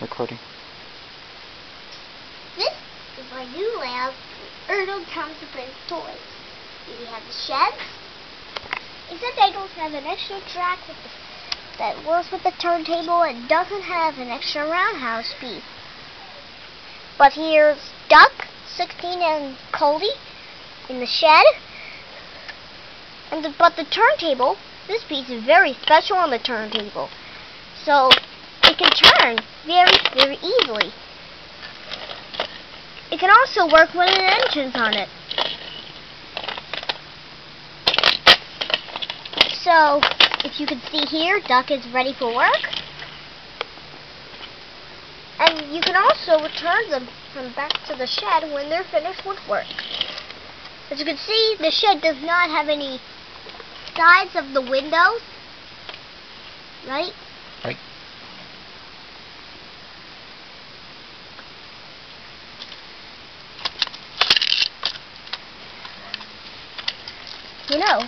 Recording. This is my new layout for ERTL Thomas toys. We have the sheds, except I don't have an extra track that works with the turntable and doesn't have an extra roundhouse piece. But here's Duck, 16, and Cody in the shed. But the turntable, this piece is very special on the turntable. So it can turn very, very easily. It can also work with an engine on it. So, if you can see here, Duck is ready for work. And you can also return them back to the shed when they're finished with work. As you can see, the shed does not have any sides of the windows. Right? Right. You know,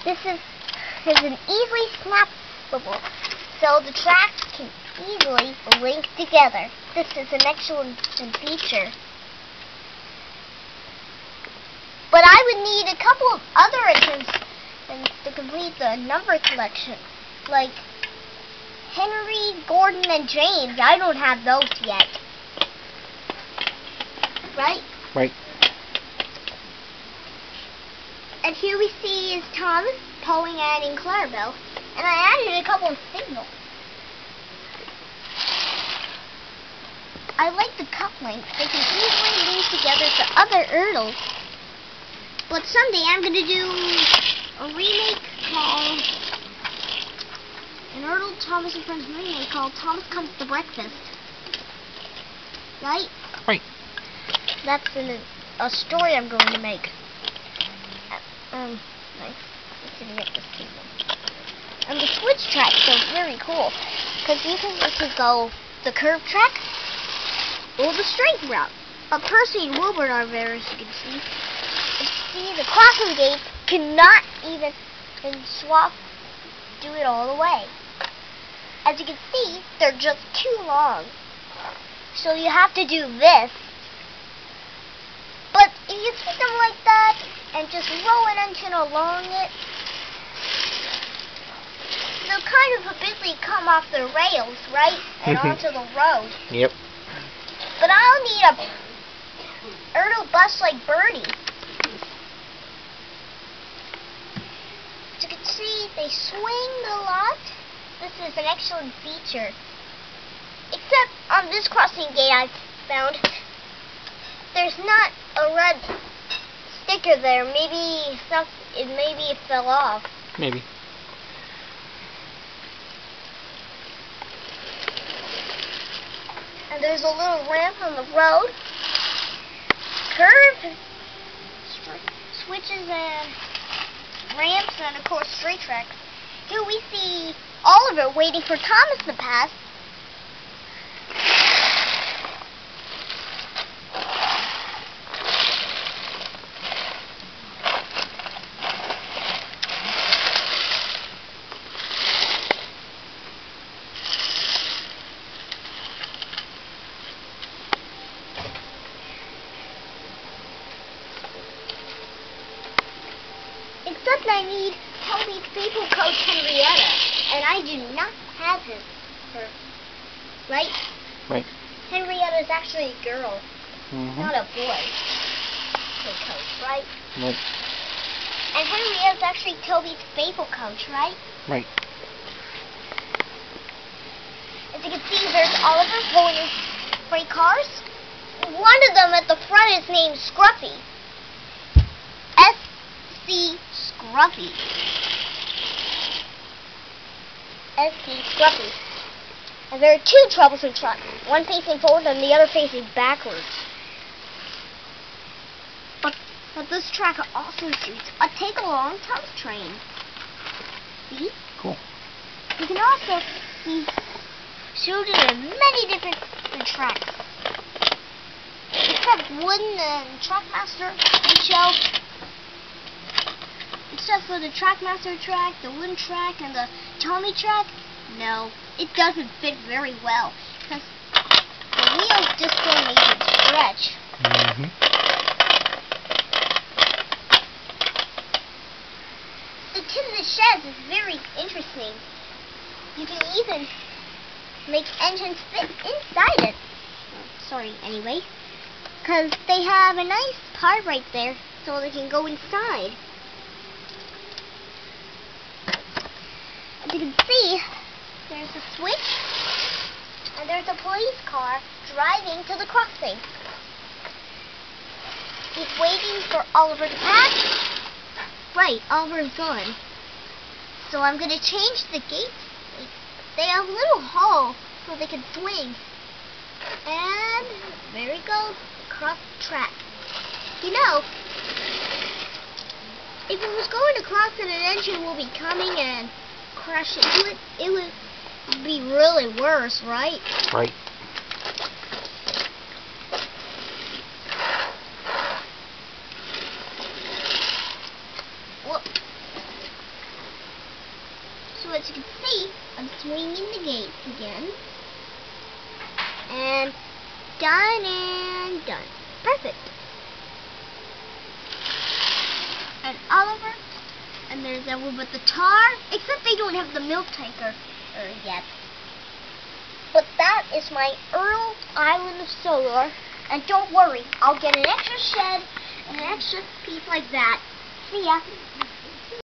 this is an easily snappable, so the tracks can easily link together. This is an excellent feature. But I would need a couple of other items to complete the number collection, like Henry, Gordon, and James. I don't have those yet. Right? Right. And here we see is Thomas, Pauline, and Clarabelle. And I added a couple of signals. I like the couplings. They can easily link together to other ERTLs. But someday I'm going to do a remake called an ERTL Thomas and Friends remake called Thomas Comes to Breakfast. Right? Right. That's a story I'm going to make. Nice. Let's see, make this cable. And the switch tracks are very cool, because you can go the curved track or the straight route. But Percy and Wilbur are there, as you can see. See, the crossing gates cannot even do it all the way. As you can see, they're just too long. So you have to do this. But if you keep them like that and just roll an engine along it, they'll kind of habitually come off the rails, right? And onto the road. Yep. But I'll need a ERTL bus like Bernie. As you can see, they swing a lot. This is an excellent feature. Except on this crossing gate I found, there's not a red sticker there. Maybe it fell off. Maybe. And there's a little ramp on the road. Curve, switches, and ramps, and of course straight tracks. Here we see Oliver waiting for Thomas to pass. Except I need Toby's people coach Henrietta, and I do not have her. Right? Right. Henrietta is actually a girl, not a boy. Coach, right? Right. And Henrietta is actually Toby's faithful coach, right? Right. As you can see, there's Oliver pulling his freight cars. One of them at the front is named Scruffy. S.C. Scruffy. S.C. Scruffy. And there are two troublesome trucks, one facing forward and the other facing backwards. But this track also suits a take-along Thomas train. See? Cool. You can also see suited in many different tracks. Except wooden and Trackmaster except for the Trackmaster track, the wooden track, and the Tommy track, No, it doesn't fit very well because the wheels just don't even stretch. The tin in the sheds is very interesting. You can even make engines fit inside it. Oh, sorry, anyway. Because they have a nice part right there so they can go inside. As you can see, there's a switch and there's a police car driving to the crossing. He's waiting for Oliver to pass. Right, Oliver's gone. So I'm going to change the gates. They have a little hole so they can swing. And there he goes, across the track. You know, if it was going across and an engine will be coming and crash into it, it would be really worse, right? Right. Whoop. So as you can see, I'm swinging the gates again. And done and done. Perfect. And Oliver, and there's Edward with the tar, except they don't have the milk tanker yet. But that is my Earl Island of Solar, and don't worry, I'll get an extra shed and an extra piece like that. See ya.